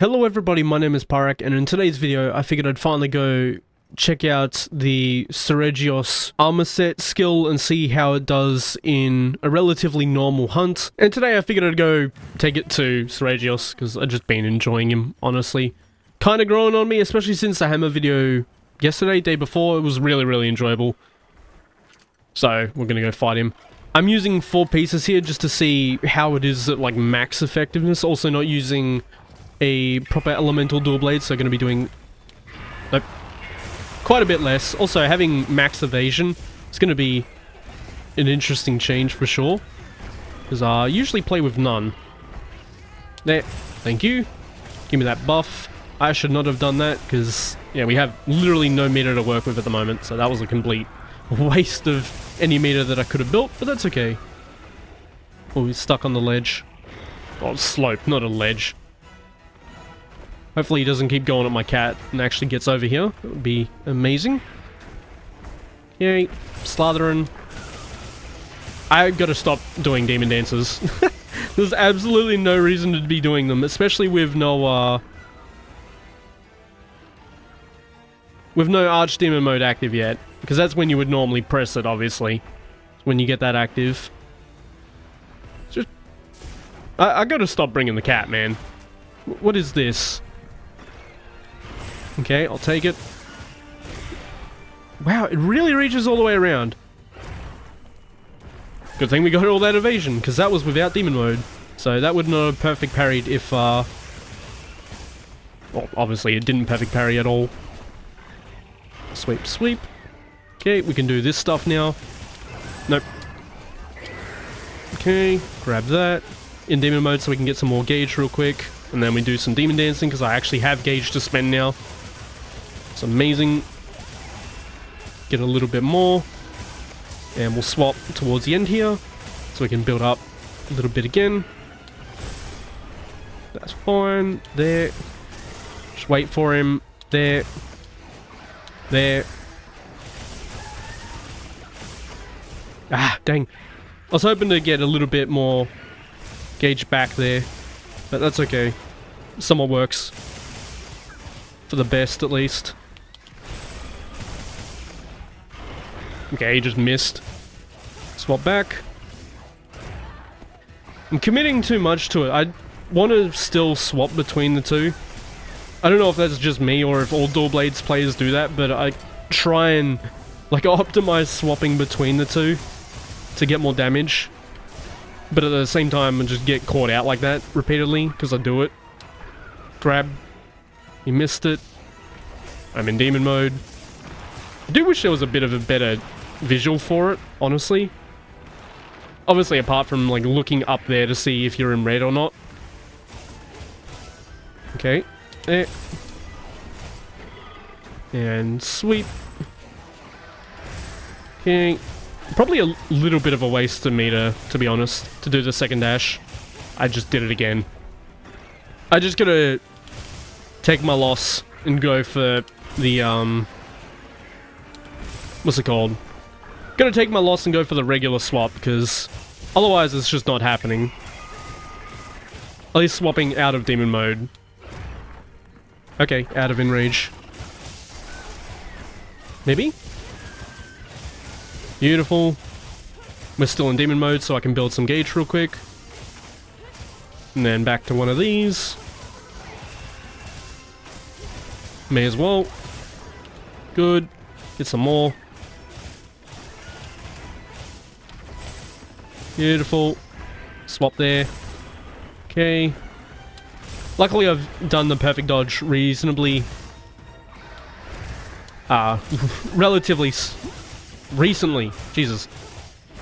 Hello everybody, my name is Pyrac, and in today's video I figured I'd finally go check out the Seregios armor set skill and see how it does in a relatively normal hunt. And today I figured I'd go take it to Seregios, because I've just been enjoying him, honestly. Kinda growing on me, especially since the hammer video yesterday, day before. It was really enjoyable. So, we're gonna go fight him. I'm using 4 pieces here just to see how it is at like max effectiveness, also not using a proper elemental dual blade, so going to be doing quite a bit less. Also, having max evasion is going to be an interesting change for sure, because I usually play with none. There, thank you. Give me that buff. I should not have done that, because yeah, we have literally no meter to work with at the moment, so that was a complete waste of any meter that I could have built, but that's okay. Oh, he's stuck on the ledge. Oh, slope, not a ledge. Hopefully he doesn't keep going at my cat and actually gets over here. That would be amazing. Okay, slathering. I gotta stop doing demon dances. There's absolutely no reason to be doing them, especially with no archdemon mode active yet. Because that's when you would normally press it, obviously. When you get that active. Just... I gotta stop bringing the cat, man. What is this? Okay, I'll take it. Wow, it really reaches all the way around. Good thing we got all that evasion, because that was without demon mode. So that would not have perfect parried if, well, obviously it didn't perfect parry at all. Sweep, sweep. Okay, we can do this stuff now. Nope. Okay, grab that. In demon mode so we can get some more gauge real quick. And then we do some demon dancing, because I actually have gauge to spend now. It's amazing. Get a little bit more. And we'll swap towards the end here, so we can build up a little bit again. That's fine. There. Just wait for him. There. There. Ah, dang. I was hoping to get a little bit more gauge back there, but that's okay. Somewhat works. For the best, at least. Okay, he just missed. Swap back. I'm committing too much to it. I want to still swap between the two. I don't know if that's just me or if all dual blades players do that, but I try and like optimize swapping between the two to get more damage. But at the same time, I just get caught out like that repeatedly because I do it. Grab. You missed it. I'm in demon mode. I do wish there was a bit of a better visual for it, honestly. Obviously, apart from like looking up there to see if you're in red or not. Okay. There. And sweep. Okay. Probably a little bit of a waste of meter, to be honest, to do the second dash. I just did it again. I just gotta take my loss and go for the, what's it called? Gonna take my loss and go for the regular swap, because otherwise it's just not happening. At least swapping out of demon mode. Okay, out of enrage. Maybe? Beautiful. We're still in demon mode, so I can build some gauge real quick. And then back to one of these. May as well. Good. Get some more. Beautiful. Swap there. Okay. Luckily I've done the perfect dodge reasonably... relatively... recently. Jesus.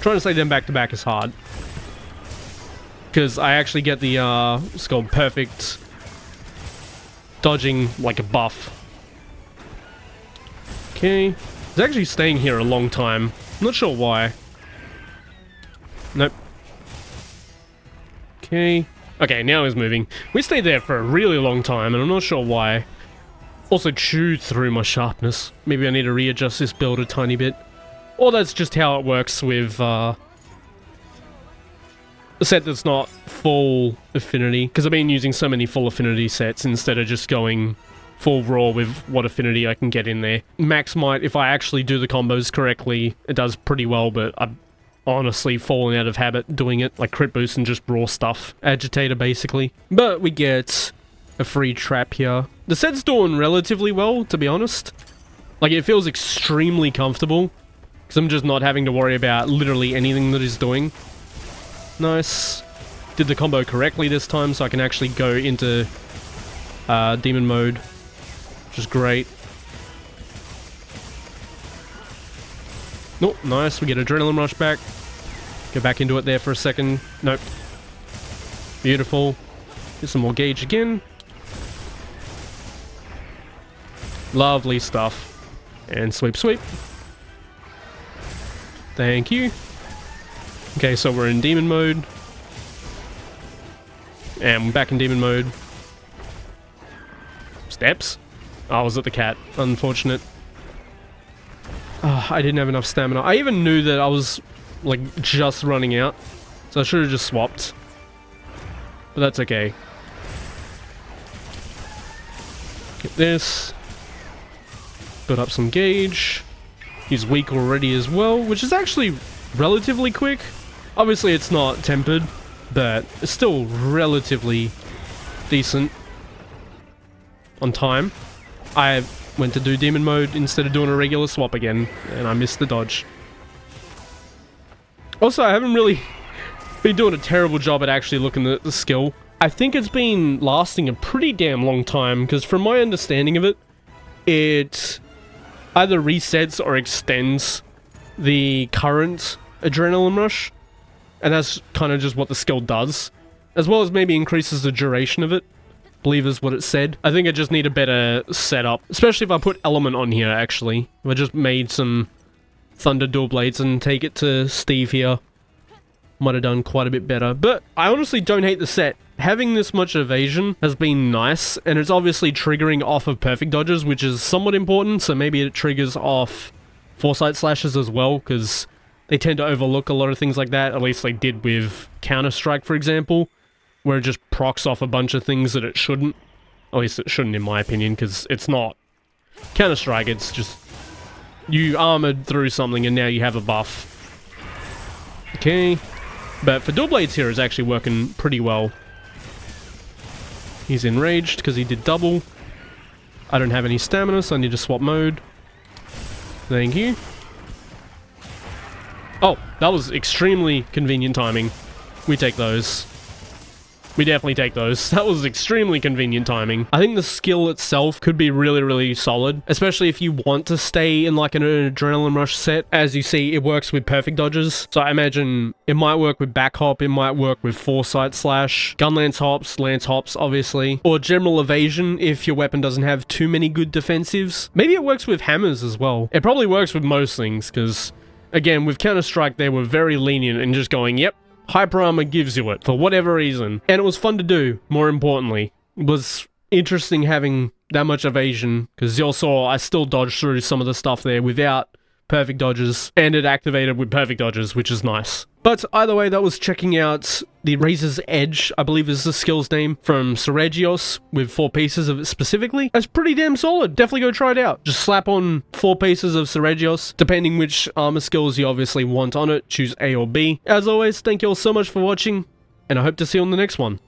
Trying to say them back to back is hard. Because I actually get the, it's called perfect dodging like a buff. Okay. It's actually staying here a long time. I'm not sure why. Nope. Okay. Okay, now he's moving. We stayed there for a really long time, and I'm not sure why. Also chewed through my sharpness. Maybe I need to readjust this build a tiny bit. Or that's just how it works with, a set that's not full affinity, because I've been using so many full affinity sets instead of just going full raw with what affinity I can get in there. Max Might, if I actually do the combos correctly, it does pretty well, but I've honestly fallen out of habit doing it, like crit boost and just raw stuff. Agitator, basically. But we get a free trap here. The set's doing relatively well, to be honest. Like, it feels extremely comfortable, because I'm just not having to worry about literally anything that he's doing. Nice. Did the combo correctly this time, so I can actually go into demon mode, which is great. Nope, nice. We get adrenaline rush back. Go back into it there for a second. Nope. Beautiful. Get some more gauge again. Lovely stuff. And sweep, sweep. Thank you. Okay, so we're in demon mode. And we're back in demon mode. Steps? Oh, I was at the cat. Unfortunate. Oh, I didn't have enough stamina. I even knew that I was, like, just running out. So I should have just swapped. But that's okay. Get this. Build up some gauge. He's weak already as well, which is actually relatively quick. Obviously it's not tempered, but it's still relatively decent on time. I went to do demon mode instead of doing a regular swap again, and I missed the dodge. Also, I haven't really been doing a terrible job at actually looking at the skill. I think it's been lasting a pretty damn long time, because from my understanding of it, it either resets or extends the current adrenaline rush, and that's kind of just what the skill does, as well as maybe increases the duration of it, I believe is what it said. I think I just need a better setup, especially if I put element on here, actually. If I just made some thunder dual blades and take it to Steve here, might have done quite a bit better. But I honestly don't hate the set. Having this much evasion has been nice, and it's obviously triggering off of perfect dodges, which is somewhat important, so maybe it triggers off foresight slashes as well, because they tend to overlook a lot of things like that, at least they did with Counter-Strike, for example, where it just procs off a bunch of things that it shouldn't. At least it shouldn't, in my opinion, because it's not Counter-Strike, it's just you armored through something and now you have a buff. Okay, but for dual blades here is actually working pretty well. He's enraged because he did double. I don't have any stamina, so I need to swap mode. Thank you. Oh, that was extremely convenient timing. We take those. We definitely take those. That was extremely convenient timing. I think the skill itself could be really, really solid, especially if you want to stay in like an adrenaline rush set. As you see, it works with perfect dodges. So I imagine it might work with back hop, it might work with foresight slash, gunlance hops, lance hops, obviously, or general evasion if your weapon doesn't have too many good defensives. Maybe it works with hammers as well. It probably works with most things, because again, with Counter-Strike, they were very lenient in just going, yep, hyper armor gives you it, for whatever reason. And it was fun to do, more importantly. It was interesting having that much evasion, because you saw I still dodged through some of the stuff there without perfect dodges, and it activated with perfect dodges, which is nice. But either way, that was checking out the Razor's Edge, I believe is the skill's name, from Seregios, with 4 pieces of it specifically. That's pretty damn solid. Definitely go try it out. Just slap on 4 pieces of Seregios, depending which armor skills you obviously want on it. Choose A or B. As always, thank you all so much for watching, and I hope to see you on the next one.